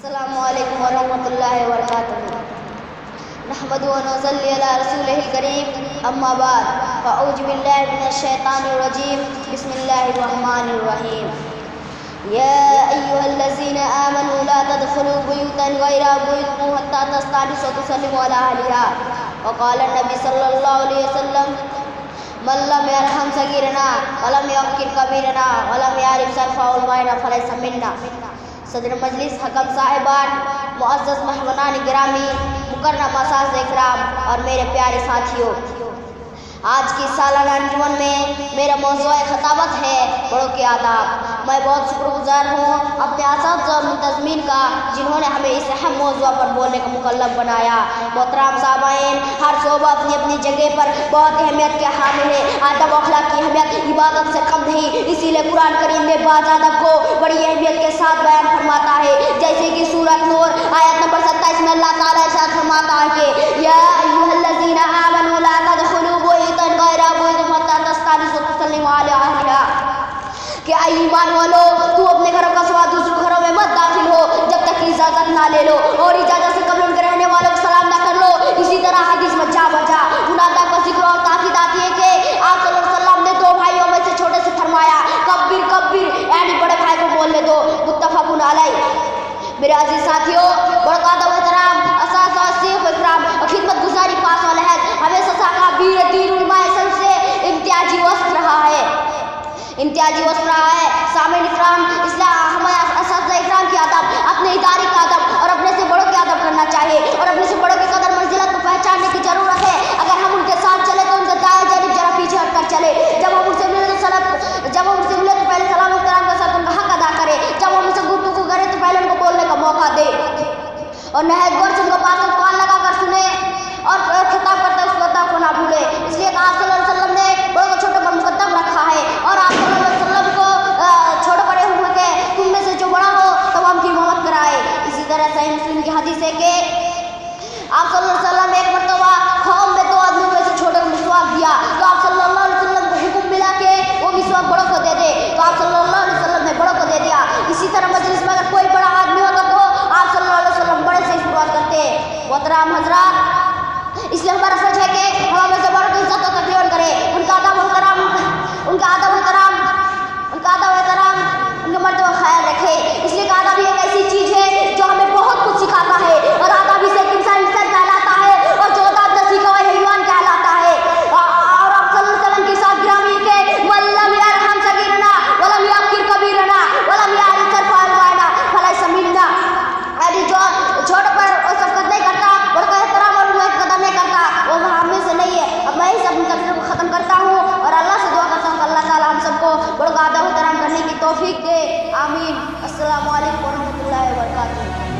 अस्सलामु अलैकुम वरहमतुल्लाहि वबरकातुहू। नहमदु व नसल्ली अला रसूलिहिल करीम, अम्मा बाद, फ़अऊज़ु बिल्लाहि मिनश शैतानिर रजीम, बिस्मिल्लाहिर रहमानिर रहीम। या अय्युहल्लज़ीना आमनू ला तदखुलू बुयूतन गैरा बुयूतिकुम हत्ता तस्तअनिसू व तुसल्लिमू अला अहलिहा। व क़ाला नबी सल्लल्लाहु अलैहि वसल्लम मन लम यरहम सगीरना व लम यवक़्क़िर कबीरना व लम यअरिफ शरफ़हुल गैना फ़लैसा मिन्ना। सदर मजलिस, हकम साहिबान, मुअज़्ज़ज़ मेहमानान गिरामी, मुकर्रम असातिज़ा इकराम और मेरे प्यारे साथियों, आज की सालाना अंजुमन में मेरा मौज़ूए ख़ताबत है बड़ों के आदाब। मैं बहुत शुक्रगुज़ार हूँ अपने असातिज़ा और मुंतज़मीन का, जिन्होंने हमें इस अहम मौज़ू पर बोलने का मुकल्लफ़ बनाया। मोहतरम साहबाइन, हर शोबा अपनी अपनी जगह पर बहुत अहमियत के हामिल है। अदब अखलाक की अहमियत इबादत से कम नहीं, इसीलिए कुरान करीम में बाज़ अदब को बड़ी अहमियत के साथ बयान फरमाता है। जैसे कि सूरत नूर आयत नंबर 27 में अल्लाह ताला इरशाद फरमाता है कि या अय्युहल्लज़ीना आमनू ला तदखुलू बुयूतन गैरा बुयूतिकुम हत्ता तस्तअनिसू व तुसल्लिमू अला अहलिहा। कि ईमान वालो, तू अपने घरों का सिवा दूसरे घरों में मत दाखिल हो जब तक कि इजाज़त ना ले लो, और इजाज़त से कबल उनके रहने वालों को सलाम ना कर लो। इसी तरह हदीस में जा बजा मुनादा का जिक्र और ताकीद आती है कि आप सल्लल्लाहु अलैहि वसल्लम ने दो भाइयों में से छोटे से फरमाया कब्बिर कब्बिर, यानी बड़े भाई को बोलने दो। मुत्तफ़क़ुन अलैह। मेरे अजीज साथियों, बड़ा अदब एहतराम, असातिज़ा शेख इकराम और खिदमत गुजारी पास वाला है हमेशा साका बीर दीन उलमा से इम्तियाजी वस्फ रहा है, इम्तियाजी वस्फ रहा है। सामईन इकराम, इस्लाम हमें असातिज़ा इकराम की आदब, अपने इदारे का अदब और अपने से बड़ों के अदब करना चाहिए, और अपने से बड़ों की कदर मंजिलत को पहचानने की जरूरत है। अगर हम उनके साथ चले तो उनके दाएं जानिब जरा पीछे हटकर चले। जब हम उनसे मिले तो पहले सलाम एहतराम के साथ उनका हक अदा करें। जब हम उनसे गुफ्तगू करें तो पहले उनको बोलने का मौका दे, और नहायत गौर से उनका बात को कान लगाकर सुने, और खिताब करते उसको अदब को ना भूले। इसलिए आप सल्लल्लाहु अलैहि वसल्लम ने बड़ों को छोटों पर मुकद्दम रखा है, और आप सल्लल्लाहु अलैहि वसल्लम को छोटे बड़े हुए के तुम में से जो बड़ा हो तमाम की मोहब्बत कराए। इसी तरह सही मुस्लिम की हदीस है कि आप सल्लल्लाहु अलैहि वसल्लम ने एक मरतबा कौम में दो आदमियों में से छोटे को मिसवाक दिया, तो आप सल्लल्लाहु अलैहि वसल्लम को हुक्म मिला कि वो मिसवाक बड़ों को दे दे, तो आप सल्लल्लाहु अलैहि वसल्लम ने बड़ों को दे दिया। इसी तरह मजलिस में अगर कोई बड़ा आदमी होता तो आप सल्लल्लाहु अलैहि वसल्लम बड़े से शुरुआत करते। मोहतरम हज़रात, इसलिए हमारा फर्ज है कि हम हमेशा बड़ों की इज्जत और तकरीर करें, उनका अदब एहतराम, उनके मर्तबा ख्याल रखें। इसलिए अदब भी एक ऐसी चीज़ है जो हमें बहुत कुछ सिखाता है, और अदब से इंसान कहलाता है, और जो अदब न सीखा हुआ हैवान कहलाता है। और आप सल्लल्लाहु अलैहि वसल्लम के साथ गिरामी के मन लम यरहम सगीरना व लम यवक़्क़िर कबीरना व लम यअरिफ शरफ़हुल गैना फ़लैसा मिन्ना। यानी जो छोटे पर शफ़क़त नहीं करता, बड़ों का एहतराम और उनकी कदर नहीं करता, वो हमें से नहीं है। अब मैं इस अपनी तकरीर को ख़त्म करता हूँ और अल्लाह से दुआ करता हूँ कि अल्लाह ताला हम सबको बड़ों का अदब एहतराम करने की तौफ़ीक़ दे। आमीन। अस्सलामु अलैकुम वरहमतुल्लाहि वबरकातुहू।